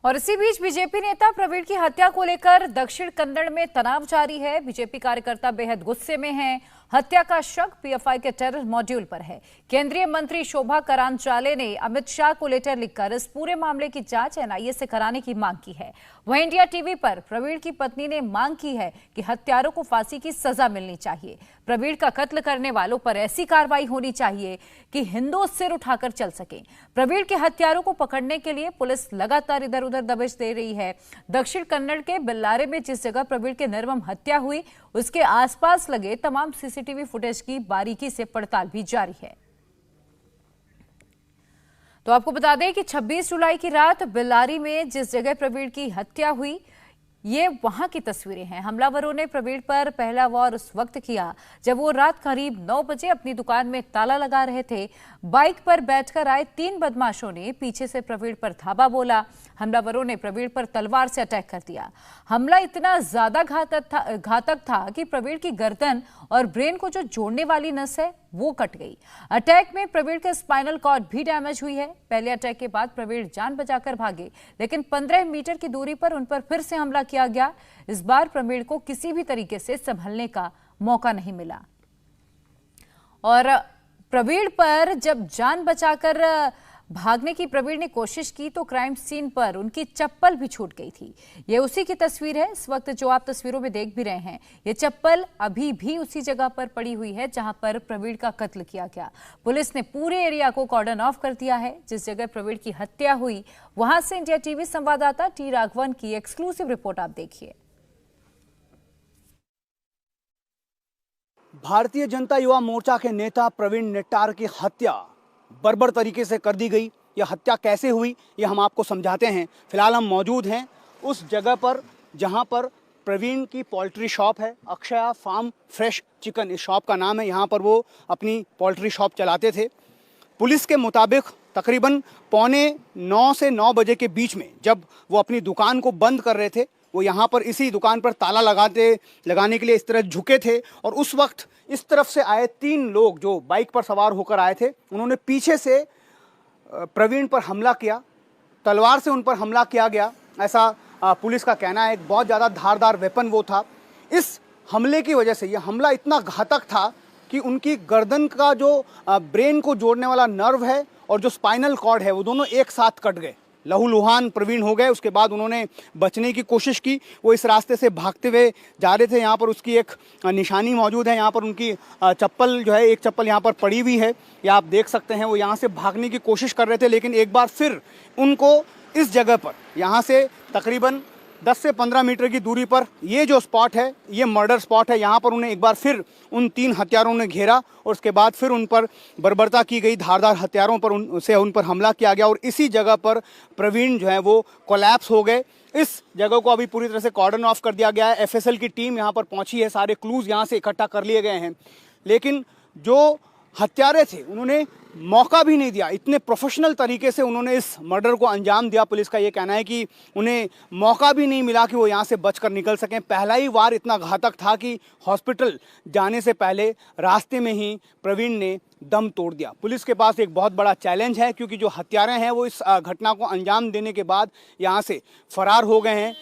और इसी बीच बीजेपी नेता प्रवीण की हत्या को लेकर दक्षिण कन्नड़ में तनाव जारी है। बीजेपी कार्यकर्ता बेहद गुस्से में हैं। हत्या का शक पीएफआई के टेरर मॉड्यूल पर है। केंद्रीय मंत्री शोभा करांचाले ने अमित शाह को लेटर लिखकर इस पूरे मामले की जांच एनआईए से कराने की मांग की है। वहीं इंडिया टीवी पर प्रवीण की पत्नी ने मांग की है कि हत्यारों को फांसी की सजा मिलनी चाहिए। प्रवीण का कत्ल करने वालों पर ऐसी कार्रवाई होनी चाहिए कि हिंदू सिर उठाकर चल सकें। प्रवीण के हत्यारों को पकड़ने के लिए पुलिस लगातार इधर उधर दबिश दे रही है। दक्षिण कन्नड़ के बेल्लारे में जिस जगह प्रवीण की निर्मम हत्या हुई उसके आसपास लगे तमाम सीसीटीवी फुटेज की बारीकी से पड़ताल भी जारी है। तो आपको बता दें कि 26 जुलाई की रात बेल्लारी में जिस जगह प्रवीण की हत्या हुई ये वहां की तस्वीरें हैं। हमलावरों ने प्रवीण पर पहला वार उस वक्त किया जब वो रात करीब 9 बजे अपनी दुकान में ताला लगा रहे थे। बाइक पर बैठकर आए 3 बदमाशों ने पीछे से प्रवीण पर धावा बोला। हमलावरों ने प्रवीण पर तलवार से अटैक कर दिया। हमला इतना ज्यादा घातक था कि प्रवीण की गर्दन और ब्रेन को जो जोड़ने वाली नस है वो कट गई। अटैक में प्रवीण के स्पाइनल कॉर्ड भी डैमेज हुई है। पहले अटैक के बाद प्रवीण जान बचाकर भागे, लेकिन 15 मीटर की दूरी पर उन पर फिर से हमला किया गया। इस बार प्रवीण को किसी भी तरीके से संभलने का मौका नहीं मिला और प्रवीण पर जब जान बचाकर भागने की प्रवीण ने कोशिश की तो क्राइम सीन पर उनकी चप्पल भी छूट गई थी। ये उसी की तस्वीर है इस वक्त जो आप तस्वीरों में देख भी रहे हैं। ये चप्पल अभी भी उसी जगह पर पड़ी हुई है जहां पर प्रवीण का कत्ल किया गया। पुलिस ने पूरे एरिया को कॉर्डन ऑफ कर दिया है। जिस जगह प्रवीण की हत्या हुई वहां से इंडिया टीवी संवाददाता टी राघवन की एक्सक्लूसिव रिपोर्ट आप देखिए। भारतीय जनता युवा मोर्चा के नेता प्रवीण नेट्टार की हत्या बर्बर तरीके से कर दी गई। यह हत्या कैसे हुई ये हम आपको समझाते हैं। फिलहाल हम मौजूद हैं उस जगह पर जहां पर प्रवीण की पोल्ट्री शॉप है, अक्षया फार्म फ्रेश चिकन इस शॉप का नाम है। यहां पर वो अपनी पोल्ट्री शॉप चलाते थे। पुलिस के मुताबिक तकरीबन 8:45 से 9 बजे के बीच में जब वो अपनी दुकान को बंद कर रहे थे, वो यहाँ पर इसी दुकान पर ताला लगाने के लिए इस तरह झुके थे और उस वक्त इस तरफ से आए 3 लोग जो बाइक पर सवार होकर आए थे, उन्होंने पीछे से प्रवीण पर हमला किया। तलवार से उन पर हमला किया गया ऐसा पुलिस का कहना है। एक बहुत ज़्यादा धारदार वेपन वो था। इस हमले की वजह से यह हमला इतना घातक था कि उनकी गर्दन का जो ब्रेन को जोड़ने वाला नर्व है और जो स्पाइनल कॉर्ड है वो दोनों एक साथ कट गए। लहूलुहान प्रवीण हो गए। उसके बाद उन्होंने बचने की कोशिश की। वो इस रास्ते से भागते हुए जा रहे थे। यहाँ पर उसकी एक निशानी मौजूद है। यहाँ पर उनकी चप्पल जो है, एक चप्पल यहाँ पर पड़ी हुई है, या आप देख सकते हैं। वो यहाँ से भागने की कोशिश कर रहे थे, लेकिन एक बार फिर उनको इस जगह पर यहाँ से तकरीबन 10 से 15 मीटर की दूरी पर ये जो स्पॉट है ये मर्डर स्पॉट है। यहाँ पर उन्हें एक बार फिर उन 3 हत्यारों ने घेरा और उसके बाद फिर उन पर बर्बरता की गई। धारदार हथियारों पर उन पर हमला किया गया और इसी जगह पर प्रवीण जो है वो कोलैप्स हो गए। इस जगह को अभी पूरी तरह से कॉर्डन ऑफ कर दिया गया है। एफएसएल की टीम यहाँ पर पहुँची है। सारे क्लूज यहाँ से इकट्ठा कर लिए गए हैं, लेकिन जो हत्यारे थे उन्होंने मौका भी नहीं दिया। इतने प्रोफेशनल तरीके से उन्होंने इस मर्डर को अंजाम दिया। पुलिस का ये कहना है कि उन्हें मौका भी नहीं मिला कि वो यहाँ से बचकर निकल सकें। पहला ही वार इतना घातक था कि हॉस्पिटल जाने से पहले रास्ते में ही प्रवीण ने दम तोड़ दिया। पुलिस के पास एक बहुत बड़ा चैलेंज है, क्योंकि जो हत्यारे हैं वो इस घटना को अंजाम देने के बाद यहाँ से फरार हो गए हैं।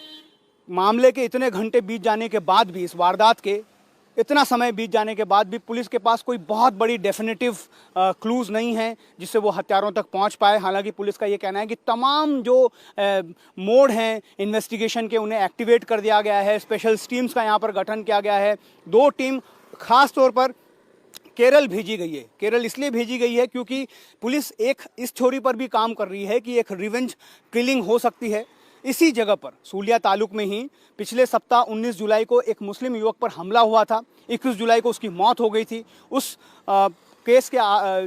मामले के इतने घंटे बीत जाने के बाद भी, इस वारदात के इतना समय बीत जाने के बाद भी पुलिस के पास कोई बहुत बड़ी डेफिनेटिव क्लूज नहीं है जिससे वो हत्यारों तक पहुंच पाए। हालांकि पुलिस का ये कहना है कि तमाम जो मोड हैं इन्वेस्टिगेशन के उन्हें एक्टिवेट कर दिया गया है। स्पेशल टीम्स का यहाँ पर गठन किया गया है। 2 टीम खास तौर पर केरल भेजी गई है। केरल इसलिए भेजी गई है क्योंकि पुलिस एक इस थ्योरी पर भी काम कर रही है कि एक रिवेंज किलिंग हो सकती है। इसी जगह पर सूलिया तालुक में ही पिछले सप्ताह 19 जुलाई को एक मुस्लिम युवक पर हमला हुआ था। 21 जुलाई को उसकी मौत हो गई थी। उस केस के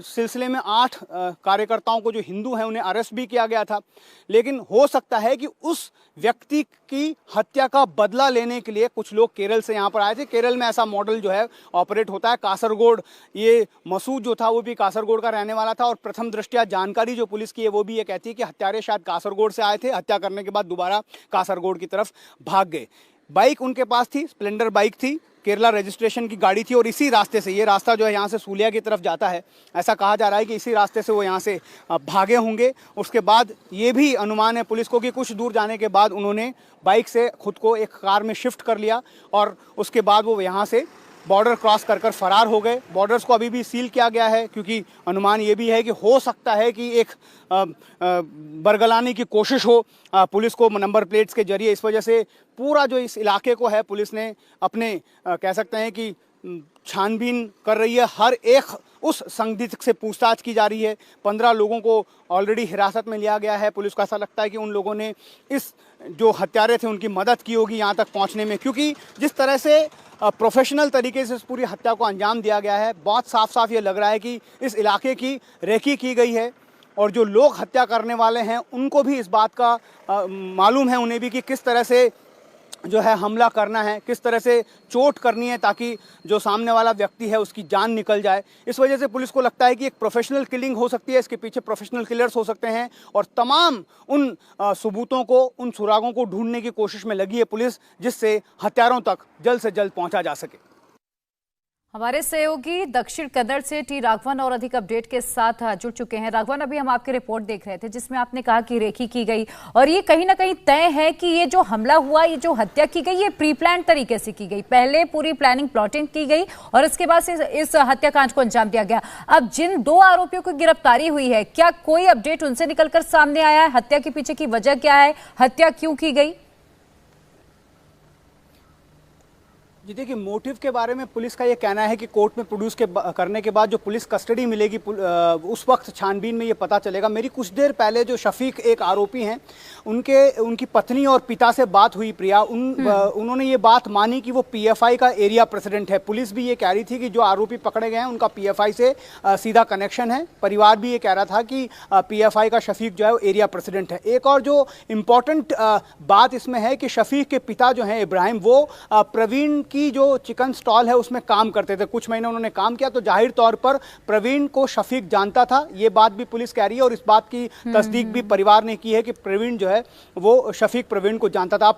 सिलसिले में 8 कार्यकर्ताओं को जो हिंदू हैं उन्हें अरेस्ट भी किया गया था। लेकिन हो सकता है कि उस व्यक्ति की हत्या का बदला लेने के लिए कुछ लोग केरल से यहाँ पर आए थे। केरल में ऐसा मॉडल जो है ऑपरेट होता है। कासरगोड, ये मसूद जो था वो भी कासरगोड का रहने वाला था और प्रथम दृष्टया जानकारी जो पुलिस की है वो भी ये कहती है कि हत्यारे शायद कासरगोड से आए थे। हत्या करने के बाद दोबारा कासरगोड की तरफ भाग गए। बाइक उनके पास थी, स्प्लेंडर बाइक थी। केरला रजिस्ट्रेशन की गाड़ी थी और इसी रास्ते से, ये रास्ता जो है यहाँ से सूलिया की तरफ जाता है, ऐसा कहा जा रहा है कि इसी रास्ते से वो यहाँ से भागे होंगे। उसके बाद ये भी अनुमान है पुलिस को कि कुछ दूर जाने के बाद उन्होंने बाइक से खुद को एक कार में शिफ्ट कर लिया और उसके बाद वो यहाँ से बॉर्डर क्रॉस कर फरार हो गए। बॉर्डर्स को अभी भी सील किया गया है क्योंकि अनुमान ये भी है कि हो सकता है कि एक बरगलाने की कोशिश हो पुलिस को नंबर प्लेट्स के जरिए। इस वजह से पूरा जो इस इलाके को है पुलिस ने अपने कह सकते हैं कि छानबीन कर रही है। हर एक उस संदिग्ध से पूछताछ की जा रही है। 15 लोगों को ऑलरेडी हिरासत में लिया गया है। पुलिस को ऐसा लगता है कि उन लोगों ने इस जो हत्यारे थे उनकी मदद की होगी यहाँ तक पहुँचने में, क्योंकि जिस तरह से प्रोफेशनल तरीके से इस पूरी हत्या को अंजाम दिया गया है, बहुत साफ साफ ये लग रहा है कि इस इलाके की रेकी की गई है और जो लोग हत्या करने वाले हैं उनको भी इस बात का मालूम है उन्हें भी कि किस तरह से जो है हमला करना है, किस तरह से चोट करनी है ताकि जो सामने वाला व्यक्ति है उसकी जान निकल जाए। इस वजह से पुलिस को लगता है कि एक प्रोफेशनल किलिंग हो सकती है, इसके पीछे प्रोफेशनल किलर्स हो सकते हैं और तमाम उन सबूतों को, उन सुरागों को ढूंढने की कोशिश में लगी है पुलिस, जिससे हत्यारों तक जल्द से जल्द पहुंचा जा सके। हमारे सहयोगी दक्षिण कन्नड़ से टी राघवन और अधिक अपडेट के साथ जुड़ चुके हैं। राघवन, अभी हम आपकी रिपोर्ट देख रहे थे जिसमें आपने कहा कि रेकी की गई और ये कहीं ना कहीं तय है कि ये जो हमला हुआ, ये जो हत्या की गई, ये प्री प्लान तरीके से की गई। पहले पूरी प्लानिंग प्लॉटिंग की गई और इसके बाद इस हत्याकांड को अंजाम दिया गया। अब जिन 2 आरोपियों की गिरफ्तारी हुई है, क्या कोई अपडेट उनसे निकलकर सामने आया है? हत्या के पीछे की वजह क्या है? हत्या क्यों की गई? जी देखिए, मोटिव के बारे में पुलिस का ये कहना है कि कोर्ट में प्रोड्यूस करने के बाद जो पुलिस कस्टडी मिलेगी उस वक्त छानबीन में ये पता चलेगा। मेरी कुछ देर पहले जो शफीक एक आरोपी हैं उनकी पत्नी और पिता से बात हुई, प्रिया। उन्होंने ये बात मानी कि वो पीएफआई का एरिया प्रेसिडेंट है। पुलिस भी ये कह रही थी कि जो आरोपी पकड़े गए हैं उनका पीएफआई से सीधा कनेक्शन है। परिवार भी ये कह रहा था कि पीएफआई का शफीक जो है वो एरिया प्रेसिडेंट है। एक और जो इम्पोर्टेंट बात इसमें है कि शफीक के पिता जो हैं इब्राहिम, वो प्रवीण की जो चिकन स्टॉल है उसमें काम करते थे। कुछ महीने उन्होंने काम किया, तो जाहिर तौर पर प्रवीण को शफीक जानता था। ये बात भी पुलिस कह रही है और इस बात की तस्दीक भी परिवार ने की है कि प्रवीण जो है वो शफीक प्रवीण को जानता था।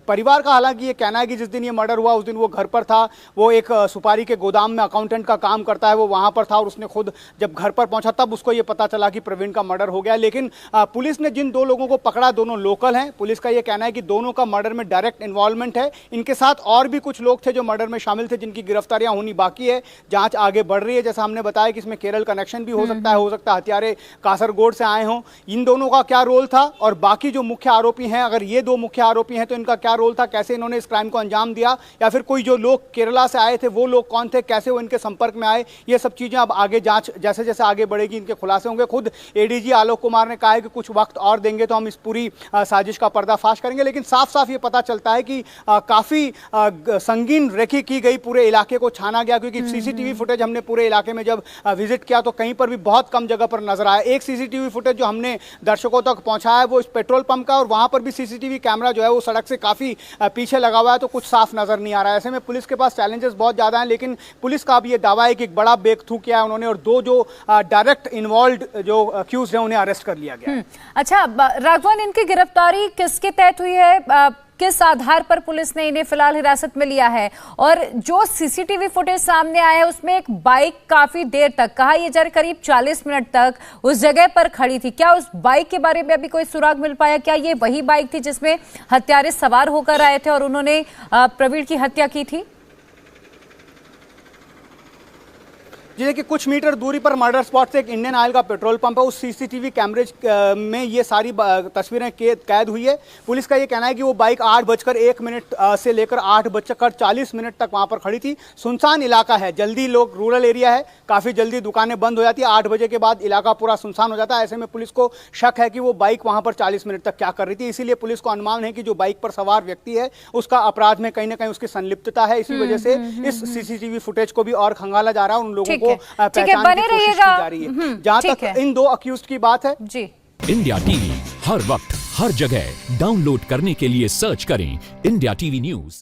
परिवार का हालांकि ये कहना है कि जिस दिन ये मर्डर हुआ उस दिन वो घर पर था। वो एक सुपारी के गोदाम में अकाउंटेंट का काम करता है, वो वहां पर था और उसने खुद जब घर पर पहुंचा तब उसको ये पता चला कि प्रवीण का मर्डर हो गया। लेकिन पुलिस ने जिन 2 लोगों को पकड़ा, दोनों लोकल हैं। पुलिस का ये कहना है कि दोनों का मर्डर में डायरेक्ट इन्वॉल्वमेंट है। इनके साथ और भी कुछ लोग थे जो मर्डर में शामिल थे, जिनकी गिरफ्तारियां होनी बाकी है। जांच आगे बढ़ रही है। जैसा हमने बताया कि इसमें केरल कनेक्शन भी हो सकता है हत्यारे कासरगोड से आए हों। इन दोनों का क्या रोल था और बाकी जो मुख्य आरोपी हैं, अगर ये 2 मुख्य आरोपी हैं तो इनका क्या रोल था, कैसे इन्होंने इस क्राइम को अंजाम दिया, या फिर कोई जो लोग केरला से आए थे वो लोग कौन थे, कैसे वो इनके संपर्क में आए, ये सब चीजें अब आगे जांच जैसे जैसे आगे बढ़ेगी इनके खुलासे होंगे। खुद एडीजी आलोक कुमार ने कहा है कि कुछ वक्त और देंगे तो हम इस पूरी साजिश का पर्दाफाश करेंगे। लेकिन साफ साफ ये पता चलता है कि काफी संगीन रेकी की गई, पूरे इलाके को छाना गया, क्योंकि सीसीटीवी फुटेज हमने पूरे इलाके में जब विजिट किया तो कहीं पर भी बहुत कम जगह पर नजर आया। एक सीसीटीवी फुटेज जो हमने दर्शकों तक पहुंचाया है वो इस पेट्रोल पंप का, और वहां पर भी सीसीटीवी कैमरा जो है वो सड़क से काफी पीछे लगा हुआ है, तो कुछ साफ नजर नहीं आ रहा है। ऐसे में पुलिस के पास चैलेंजेस बहुत ज्यादा हैं, लेकिन पुलिस का भी ये दावा है कि एक बड़ा ब्रेक थ्रू किया है उन्होंने और 2 जो डायरेक्ट इन्वॉल्व जो अक्यूज है उन्हें अरेस्ट कर लिया गया। अच्छा राघवन, इनकी गिरफ्तारी किसके तहत हुई है? किस आधार पर पुलिस ने इन्हें फिलहाल हिरासत में लिया है? और जो सीसीटीवी फुटेज सामने आया है उसमें एक बाइक काफी देर तक, कहा यह जा करीब 40 मिनट तक उस जगह पर खड़ी थी। क्या उस बाइक के बारे में अभी कोई सुराग मिल पाया? क्या ये वही बाइक थी जिसमें हत्यारे सवार होकर आए थे और उन्होंने प्रवीण की हत्या की थी? जी देखिए, कुछ मीटर दूरी पर मर्डर स्पॉट से एक इंडियन ऑयल का पेट्रोल पंप है। उस सीसीटीवी कैमरेज में ये सारी तस्वीरें कैद हुई है। पुलिस का ये कहना है कि वो बाइक 8:01 से लेकर 8:40 तक वहां पर खड़ी थी। सुनसान इलाका है, जल्दी लोग, रूरल एरिया है, काफ़ी जल्दी दुकानें बंद हो जाती है। 8 बजे के बाद इलाका पूरा सुनसान हो जाता है। ऐसे में पुलिस को शक है कि वो बाइक वहां पर 40 मिनट तक क्या कर रही थी। इसीलिए पुलिस को अनुमान है कि जो बाइक पर सवार व्यक्ति है उसका अपराध में कहीं ना कहीं उसकी संलिप्तता है। इसी वजह से इस सीसीटीवी फुटेज को भी और खंगाला जा रहा है, उन लोगों को पहचानने की कोशिश की जा रही है। जहां तक इन 2 अक्यूज्ड की बात है जी, इंडिया टीवी हर वक्त हर जगह डाउनलोड करने के लिए सर्च करें इंडिया टीवी न्यूज।